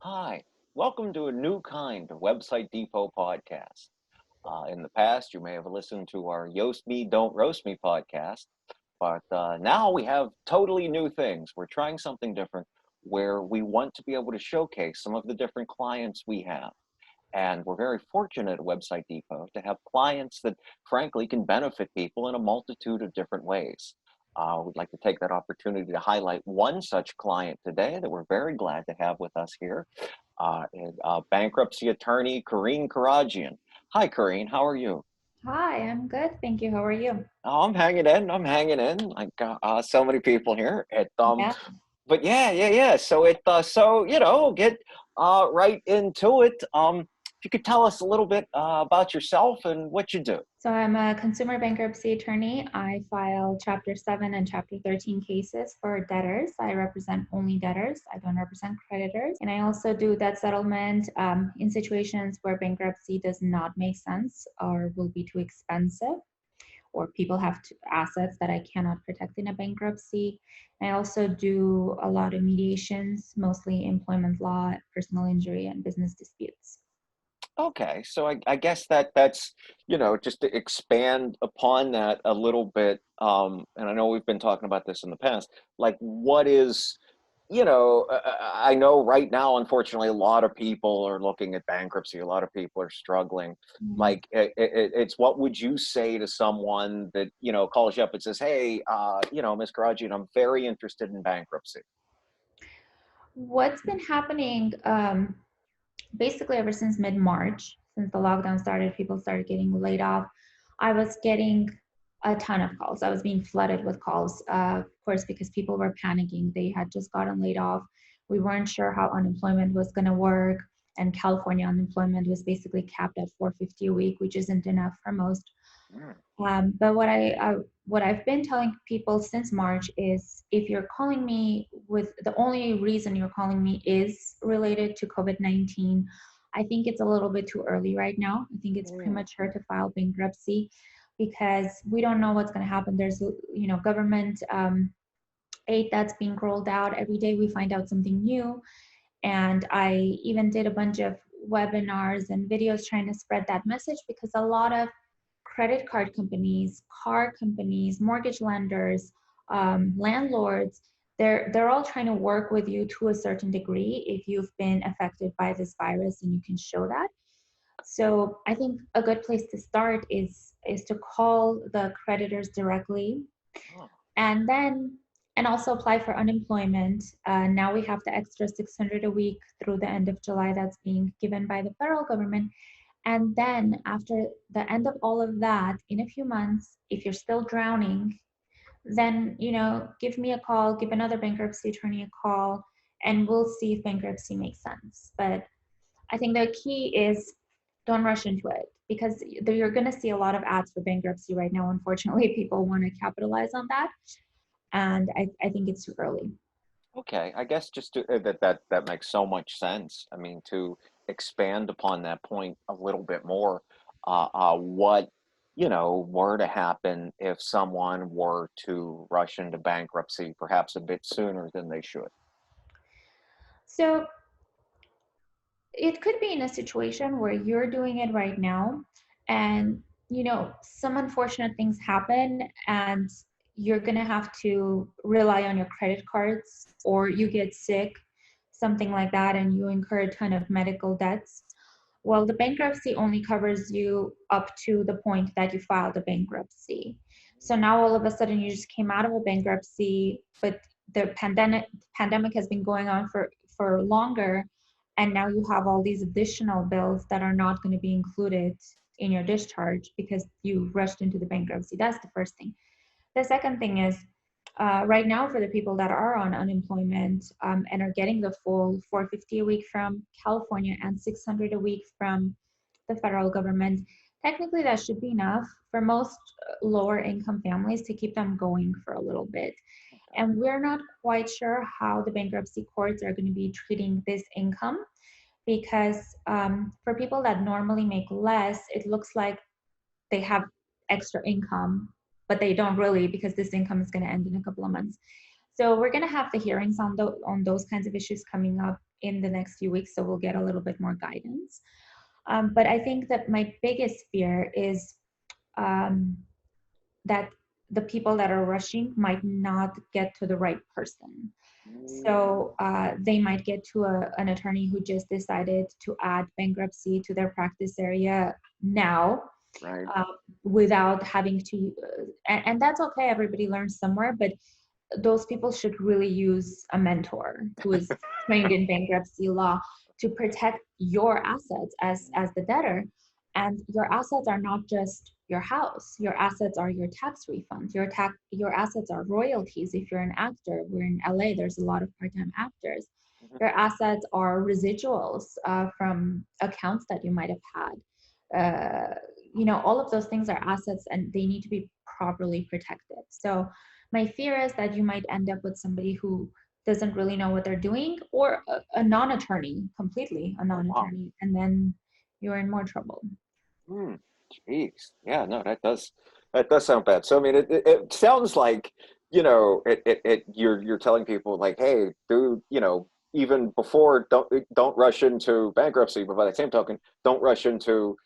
Hi, welcome to a new kind of Website Depot podcast. In the past, you may have listened to our Yoast Me, Don't Roast Me podcast, but now we have totally new things. We're trying something different where we want to be able to showcase some of the different clients we have. And we're very fortunate at Website Depot to have clients that, frankly, can benefit people in a multitude of different ways. We'd like to take that opportunity to highlight one such client today that we're very glad to have with us here, bankruptcy attorney Karine Karadjian. Hi, Karine. How are you? Hi, I'm good. Thank you. How are you? Oh, I'm hanging in. I'm hanging in. Like so many people here. Yeah. But yeah. So get right into it. If you could tell us a little bit about yourself and what you do. So I'm a consumer bankruptcy attorney. I file Chapter 7 and Chapter 13 cases for debtors. I represent only debtors. I don't represent creditors. And I also do debt settlement in situations where bankruptcy does not make sense or will be too expensive, or people have assets that I cannot protect in a bankruptcy. I also do a lot of mediations, mostly employment law, personal injury, and business disputes. Okay, so I guess that's just to expand upon that a little bit, and I know we've been talking about this in the past, like what is, I know right now, unfortunately, a lot of people are looking at bankruptcy, a lot of people are struggling. Mm. Like, it's what would you say to someone that, calls you up and says, hey, Ms. Karadjian, I'm very interested in bankruptcy. What's been happening basically ever since mid-March, since the lockdown started, people started getting laid off. I was getting a ton of calls. I was being flooded with calls, of course, because people were panicking. They had just gotten laid off. We weren't sure how unemployment was going to work. And California unemployment was basically capped at 450 a week, which isn't enough for most. Mm, But what I've been telling people since March is, if you're calling me with the only reason you're calling me is related to COVID-19, I think it's a little bit too early right now. I think it's mm, premature to file bankruptcy because we don't know what's going to happen. There's government aid that's being rolled out every day. We find out something new, and I even did a bunch of webinars and videos trying to spread that message, because a lot of credit card companies, car companies, mortgage lenders, landlords, they're all trying to work with you to a certain degree if you've been affected by this virus and you can show that. So I think a good place to start is to call the creditors directly, oh, and then and also apply for unemployment. Now we have the extra 600 a week through the end of July that's being given by the federal government. And then after the end of all of that, in a few months, if you're still drowning, then give me a call, give another bankruptcy attorney a call, and we'll see if bankruptcy makes sense. But I think the key is, don't rush into it, because you're going to see a lot of ads for bankruptcy right now. Unfortunately, people want to capitalize on that, and I think it's too early. okay, I guess just that makes so much sense. I mean, to expand upon that point a little bit more, what were to happen if someone were to rush into bankruptcy perhaps a bit sooner than they should? So it could be in a situation where you're doing it right now, and some unfortunate things happen, and you're going to have to rely on your credit cards, or you get sick, something like that, and you incur a ton of medical debts. Well, the bankruptcy only covers you up to the point that you filed a bankruptcy. So now all of a sudden you just came out of a bankruptcy, but the pandemic has been going on for longer, and now you have all these additional bills that are not going to be included in your discharge because you rushed into the bankruptcy. That's the first thing. The second thing is, right now, for the people that are on unemployment and are getting the full 450 a week from California and 600 a week from the federal government, technically that should be enough for most lower income families to keep them going for a little bit. And we're not quite sure how the bankruptcy courts are going to be treating this income, because for people that normally make less, it looks like they have extra income, but they don't really, because this income is going to end in a couple of months. So we're going to have the hearings on those kinds of issues coming up in the next few weeks, so we'll get a little bit more guidance. But I think that my biggest fear is that the people that are rushing might not get to the right person. So they might get to an attorney who just decided to add bankruptcy to their practice area now, Right. without having to, and that's okay, everybody learns somewhere, but those people should really use a mentor who is trained in bankruptcy law to protect your assets as the debtor. And your assets are not just your house. Your assets are your tax refunds. Your assets are royalties. If you're an actor, we're in LA, there's a lot of part-time actors. Your assets are residuals from accounts that you might have had. All of those things are assets, and they need to be properly protected. So my fear is that you might end up with somebody who doesn't really know what they're doing, or a non-attorney, completely a non-attorney, and then you're in more trouble. Jeez. Yeah, no, that does sound bad. So I mean, it sounds like, you're telling people like, hey, dude, even before, don't rush into bankruptcy, but by the same token, don't rush into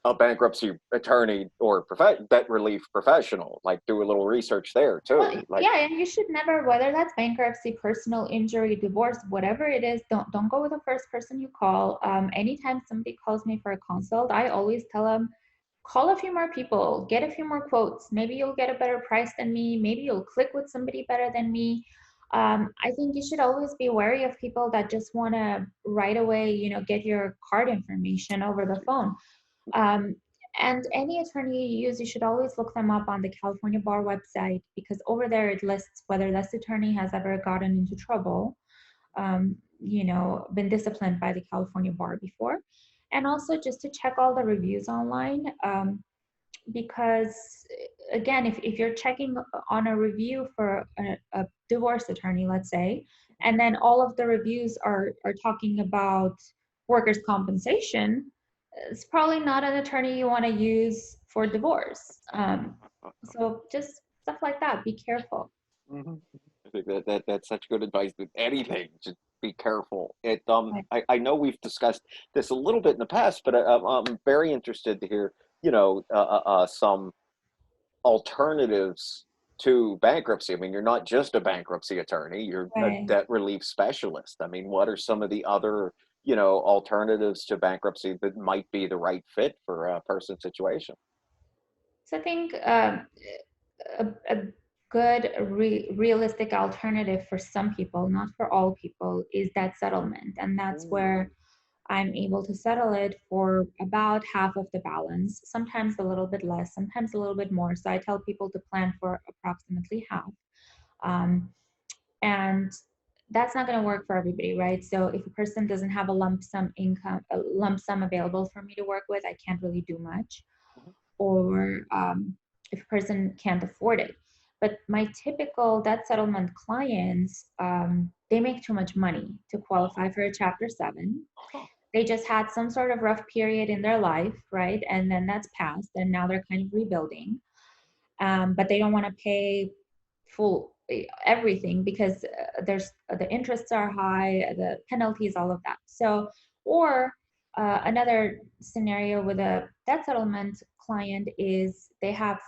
a bankruptcy attorney or debt relief professional. Like, do a little research there Well, too. Like, yeah, and you should never, whether that's bankruptcy, personal injury, divorce, whatever it is, don't go with the first person you call. Anytime somebody calls me for a consult, I always tell them, call a few more people, get a few more quotes. Maybe you'll get a better price than me. Maybe you'll click with somebody better than me. I think you should always be wary of people that just want to right away, get your card information over the phone. And any attorney you use, you should always look them up on the California Bar website, because over there it lists whether this attorney has ever gotten into trouble, been disciplined by the California Bar before. And also just to check all the reviews online, because again, if you're checking on a review for a divorce attorney, let's say, and then all of the reviews are talking about workers' compensation, it's probably not an attorney you want to use for divorce. So just stuff like that, be careful. mhm. I think that's such good advice with anything. Just be careful. Right. I know we've discussed this a little bit in the past, but I'm very interested to hear, some alternatives to bankruptcy. I mean, you're not just a bankruptcy attorney, you're a Right. debt relief specialist. I mean, what are some of the other, alternatives to bankruptcy that might be the right fit for a person's situation? So I think a good realistic alternative for some people, not for all people, is that settlement. And that's where I'm able to settle it for about half of the balance, sometimes a little bit less, sometimes a little bit more. So I tell people to plan for approximately half. Um, and that's not going to work for everybody, right? So if a person doesn't have a lump sum income, a lump sum available for me to work with, I can't really do much. Or if a person can't afford it. But my typical debt settlement clients, they make too much money to qualify for a Chapter 7. They just had some sort of rough period in their life, right? And then that's passed, and now they're kind of rebuilding. But they don't want to pay full everything, because there's the interests are high, the penalties, all of that. So, or another scenario with a debt settlement client is they have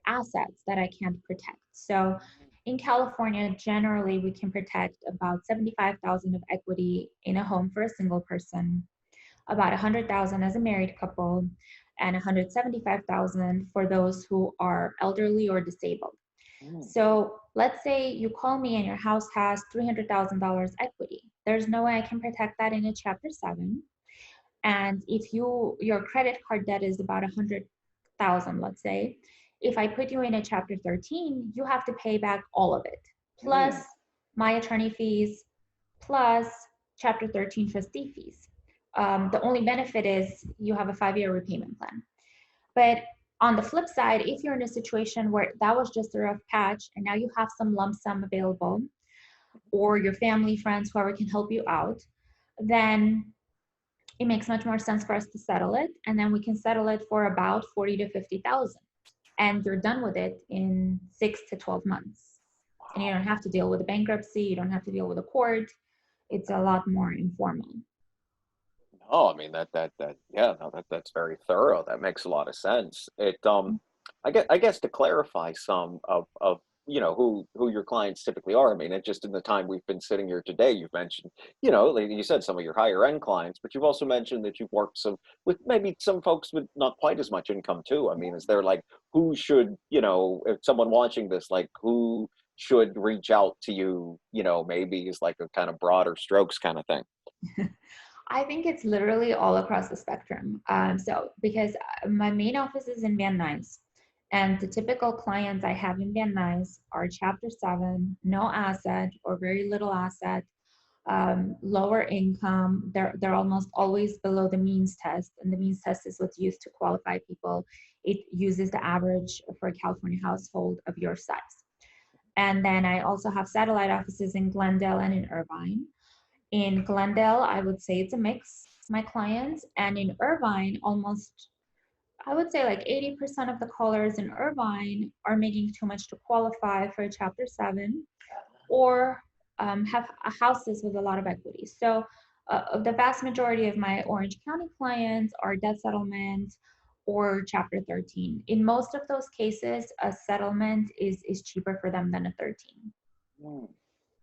assets that I can't protect. So in California, generally we can protect about 75,000 of equity in a home for a single person, about 100,000 as a married couple, and 175,000 for those who are elderly or disabled. So let's say you call me and your house has $300,000 equity. There's no way I can protect that in a Chapter 7. And if your credit card debt is about 100,000, let's say, if I put you in a Chapter 13, you have to pay back all of it, plus my attorney fees, plus Chapter 13 trustee fees. The only benefit is you have a 5-year repayment plan. But on the flip side, if you're in a situation where that was just a rough patch and now you have some lump sum available, or your family, friends, whoever can help you out, then it makes much more sense for us to settle it. And then we can settle it for about 40 to 50,000. And you're done with it in 6 to 12 months. And you don't have to deal with a bankruptcy. You don't have to deal with a court. it's a lot more informal. Oh, I mean yeah, no, that's very thorough. That makes a lot of sense. I guess to clarify some of who your clients typically are. I mean, it just in the time we've been sitting here today, you've mentioned, like you said, some of your higher end clients, but you've also mentioned that you've worked some with maybe some folks with not quite as much income too. I mean, is there like who should, if someone watching this, like who should reach out to you, maybe is like a kind of broader strokes kind of thing. I think it's literally all across the spectrum. So because my main office is in Van Nuys, and the typical clients I have in Van Nuys are Chapter 7, no asset or very little asset, lower income. They're almost always below the means test, and the means test is what's used to qualify people. It uses the average for a California household of your size. And then I also have satellite offices in Glendale and in Irvine. In Glendale, I would say it's a mix, my clients. And in Irvine, almost, I would say like 80% of the callers in Irvine are making too much to qualify for a Chapter 7 or have houses with a lot of equity. So the vast majority of my Orange County clients are debt settlement or Chapter 13. In most of those cases, a settlement is cheaper for them than a 13. Hmm,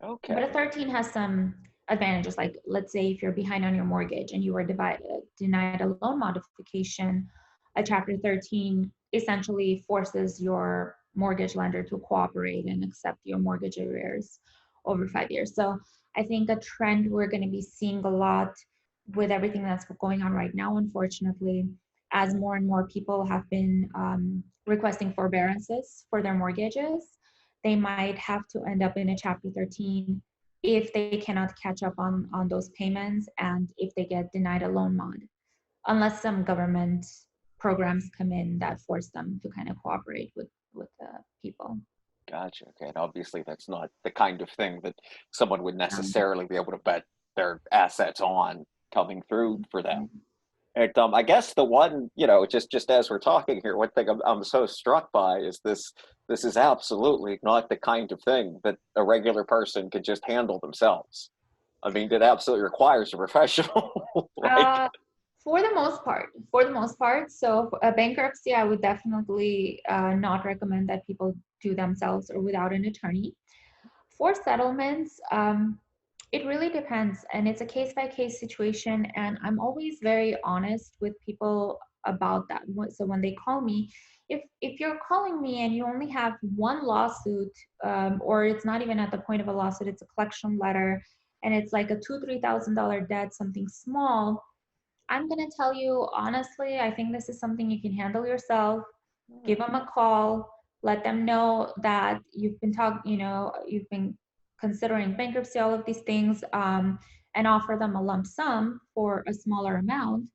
But a okay. 13 has some advantages. Like, let's say if you're behind on your mortgage and you were denied a loan modification, a Chapter 13 essentially forces your mortgage lender to cooperate and accept your mortgage arrears over 5 years. So I think a trend we're going to be seeing a lot with everything that's going on right now, unfortunately, as more and more people have been requesting forbearances for their mortgages, they might have to end up in a Chapter 13 if they cannot catch up on those payments and if they get denied a loan mod, unless some government programs come in that force them to kind of cooperate with the people. Gotcha. Okay. And obviously, that's not the kind of thing that someone would necessarily be able to bet their assets on coming through for them. And I guess the one, just as we're talking here, one thing I'm so struck by is this. This is absolutely not the kind of thing that a regular person could just handle themselves. I mean, it absolutely requires a professional. Like, Uh, for the most part. So a bankruptcy, I would definitely not recommend that people do themselves or without an attorney. For settlements, it really depends, and it's a case by case situation. And I'm always very honest with people about that. So when they call me, if you're calling me and you only have one lawsuit, or it's not even at the point of a lawsuit, it's a collection letter, and it's like a $2,000-3,000 debt, something small, I'm gonna tell you honestly, I think this is something you can handle yourself. Give them a call, let them know that you've been considering bankruptcy, all of these things, and offer them a lump sum for a smaller amount.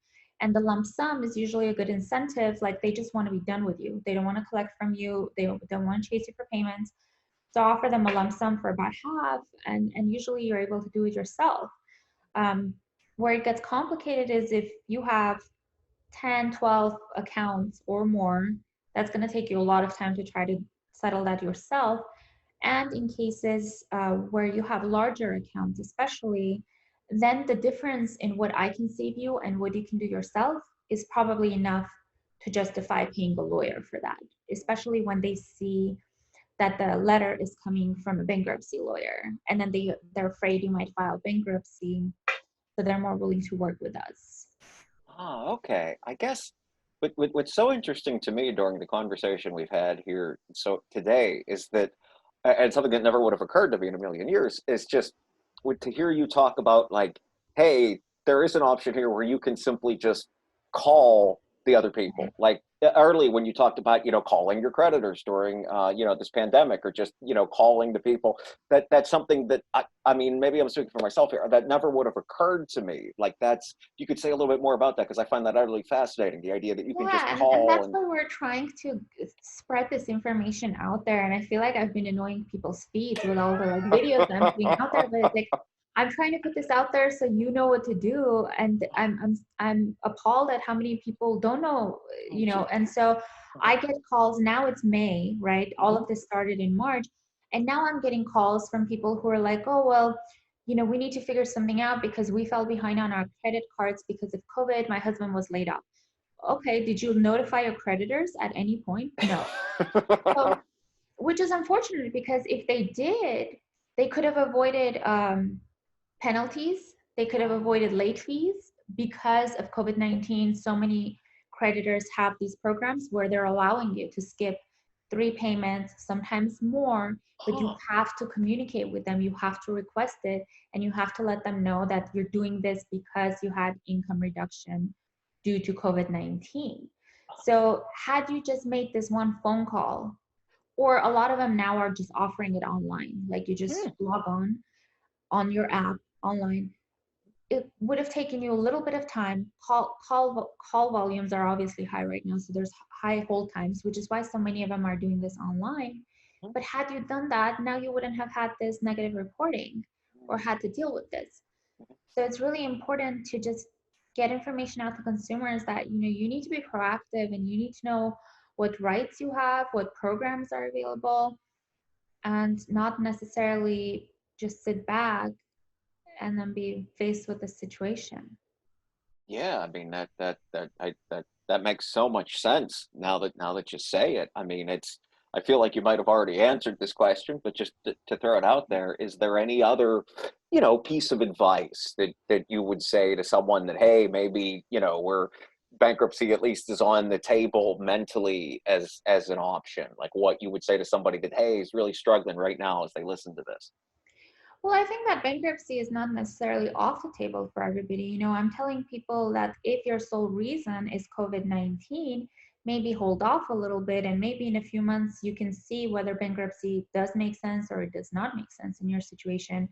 And the lump sum is usually a good incentive. Like, they just want to be done with you. They don't want to collect from you. They don't want to chase you for payments. So offer them a lump sum for about half, and usually you're able to do it yourself. Um, where it gets complicated is if you have 10, 12 accounts or more, that's going to take you a lot of time to try to settle that yourself. And in cases where you have larger accounts, especially, then the difference in what I can save you and what you can do yourself is probably enough to justify paying a lawyer for that, especially when they see that the letter is coming from a bankruptcy lawyer, and then they're afraid you might file bankruptcy, so they're more willing to work with us. okay. I guess what's so interesting to me during the conversation we've had here so today is that, and something that never would have occurred to me in a million years, is just to hear you talk about like, hey, there is an option here where you can simply just call the other people. Like early when you talked about, calling your creditors during, this pandemic, or just, calling the people, that's something that I mean, maybe I'm speaking for myself here, that never would have occurred to me. Like you could say a little bit more about that, because I find that utterly fascinating. The idea that you can just Yeah, and call that's and, why we're trying to spread this information out there. And I feel like I've been annoying people's feeds with all the like videos I'm putting out there, but it's like I'm trying to put this out there so you know what to do. And I'm appalled at how many people don't know, oh, geez. and so I get calls now. It's May, right? All Mhm. of this started in March, and now I'm getting calls from people who are like, oh well, we need to figure something out because we fell behind on our credit cards because of COVID. My husband was laid off. Okay, did you notify your creditors at any point? No. So, which is unfortunate because if they did, they could have avoided penalties. They could have avoided late fees because of COVID-19. So many creditors have these programs where they're allowing you to skip 3 payments, sometimes more, but you have to communicate with them. You have to request it, and you have to let them know that you're doing this because you had income reduction due to COVID-19. So had you just made this one phone call, or a lot of them now are just offering it online, like you just log on your app online. It would have taken you a little bit of time. Call volumes are obviously high right now, so there's high hold times, which is why so many of them are doing this online. But had you done that, now you wouldn't have had this negative reporting or had to deal with this. So it's really important to just get information out to consumers that you need to be proactive, and you need to know what rights you have, what programs are available, and not necessarily just sit back and then be faced with the situation. Yeah, I mean that makes so much sense now that you say it. I mean, I feel like you might have already answered this question, but just to throw it out there, is there any other, piece of advice that you would say to someone that, hey, maybe, we're bankruptcy at least is on the table mentally as an option, like what you would say to somebody that, hey, is really struggling right now as they listen to this? Well, I think that bankruptcy is not necessarily off the table for everybody. I'm telling people that if your sole reason is COVID-19, maybe hold off a little bit, and maybe in a few months you can see whether bankruptcy does make sense or it does not make sense in your situation.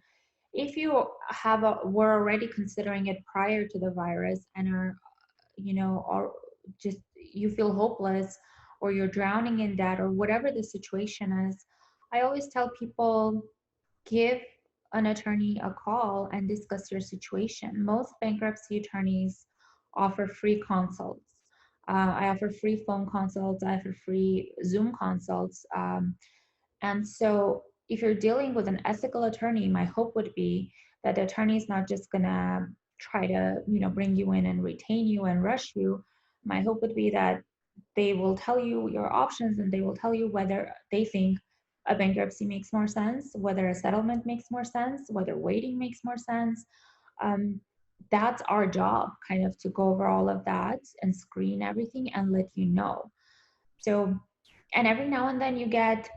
If you were already considering it prior to the virus and are, or just you feel hopeless, or you're drowning in debt, or whatever the situation is, I always tell people, give an attorney a call and discuss your situation. Most bankruptcy attorneys offer free consults. I offer free phone consults. I offer free Zoom consults. And so if you're dealing with an ethical attorney, my hope would be that the attorney is not just gonna try to, bring you in and retain you and rush you. My hope would be that they will tell you your options, and they will tell you whether they think a bankruptcy makes more sense, whether a settlement makes more sense, whether waiting makes more sense. Um, that's our job, kind of, to go over all of that and screen everything and let you know. So, and every now and then you get,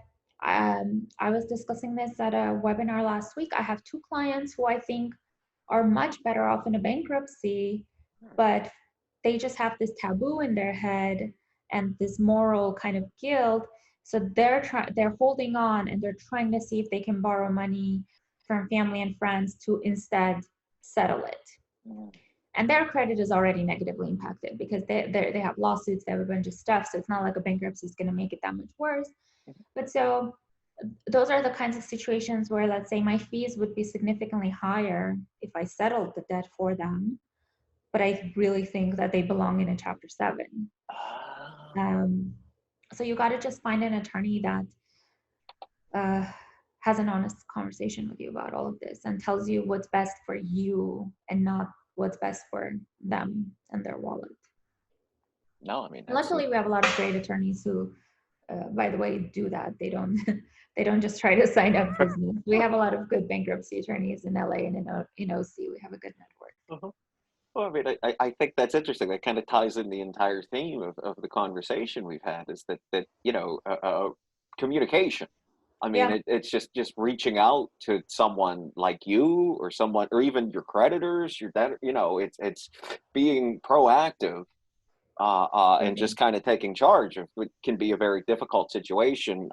I was discussing this at a webinar last week. I have 2 clients who I think are much better off in a bankruptcy, but they just have this taboo in their head and this moral kind of guilt. So they're holding on, and they're trying to see if they can borrow money from family and friends to instead settle it. And their credit is already negatively impacted because they have lawsuits, they have a bunch of stuff. So it's not like a bankruptcy is going to make it that much worse. But so those are the kinds of situations where, let's say, my fees would be significantly higher if I settled the debt for them, but I really think that they belong in a Chapter 7. So you got to just find an attorney that has an honest conversation with you about all of this and tells you what's best for you and not what's best for them and their wallet. No, I mean, luckily we have a lot of great attorneys who, by the way, do that. They don't just try to sign up business. We have a lot of good bankruptcy attorneys in LA and in OC. We have a good network. Well, I mean, I think that's interesting. That kind of ties in the entire theme of the conversation we've had, is that communication. I mean, Yeah. it's just reaching out to someone like you, or someone, or even your creditors, your debt. It's being proactive, and just kind of taking charge of what can be a very difficult situation.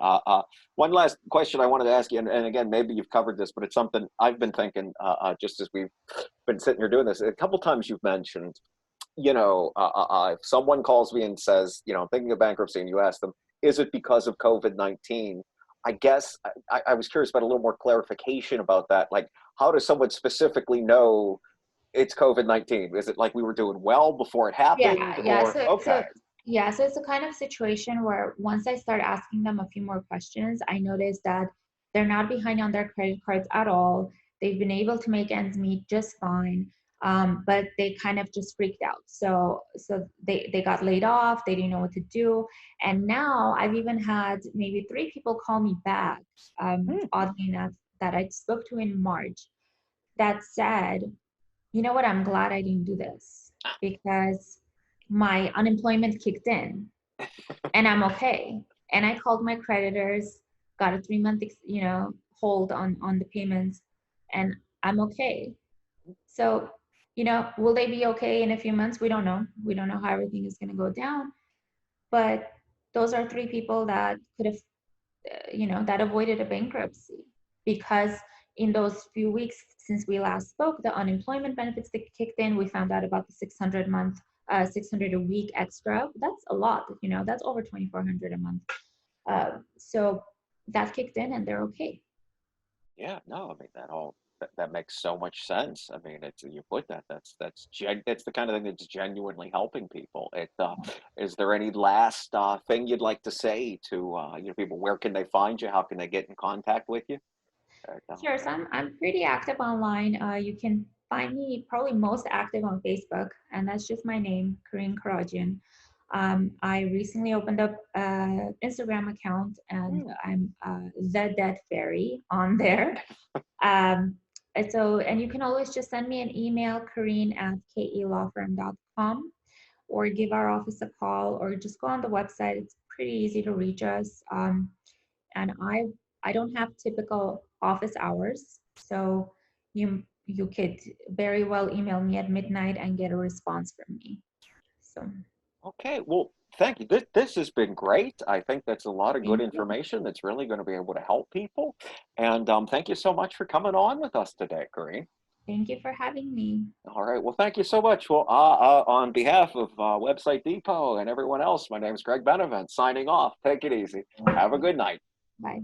One last question I wanted to ask you, and again, maybe you've covered this, but it's something I've been thinking, just as we've been sitting here doing this. A couple times you've mentioned, if someone calls me and says, I'm thinking of bankruptcy, and you ask them, is it because of COVID-19? I guess I was curious about a little more clarification about that. Like, how does someone specifically know it's COVID-19? Is it like we were doing well before it happened? Yeah. Or okay. So it's a kind of situation where once I start asking them a few more questions, I notice that they're not behind on their credit cards at all. They've been able to make ends meet just fine. But they kind of just freaked out. So they got laid off. They didn't know what to do. And now I've even had maybe 3 people call me back, oddly enough, that I spoke to in March, that said, you know what, I'm glad I didn't do this because my unemployment kicked in and I'm okay. And I called my creditors, got a 3 month, hold on the payments, and I'm okay. So, will they be okay in a few months? We don't know. We don't know how everything is going to go down. But those are 3 people that could have, that avoided a bankruptcy because in those few weeks since we last spoke, the unemployment benefits that kicked in. We found out about the 600 a week extra. That's a lot. That's over 2,400 a month. So that kicked in, and they're okay. Yeah, no, I mean that makes so much sense. I mean, it's you put that's the kind of thing that's genuinely helping people. Is there any last thing you'd like to say to people? Where can they find you? How can they get in contact with you? Sure. So I'm pretty active online. You can find me probably most active on Facebook, and that's just my name, Karine Karadjian. I recently opened up an Instagram account, and I'm the Debt Fairy on there. And you can always just send me an email, Karine@kelawfirm.com, or give our office a call, or just go on the website. It's pretty easy to reach us. And I don't have typical office hours, so you could very well email me at midnight and get a response from me. So Okay, well, thank you. This has been great. I think that's a lot of good thank you. information that's really going to be able to help people. And thank you so much for coming on with us today, Karine. Thank you for having me. All right. Well, thank you so much. Well, on behalf of Website Depot and everyone else, my name is Greg Benevent signing off. Take it easy. Have a good night. Bye.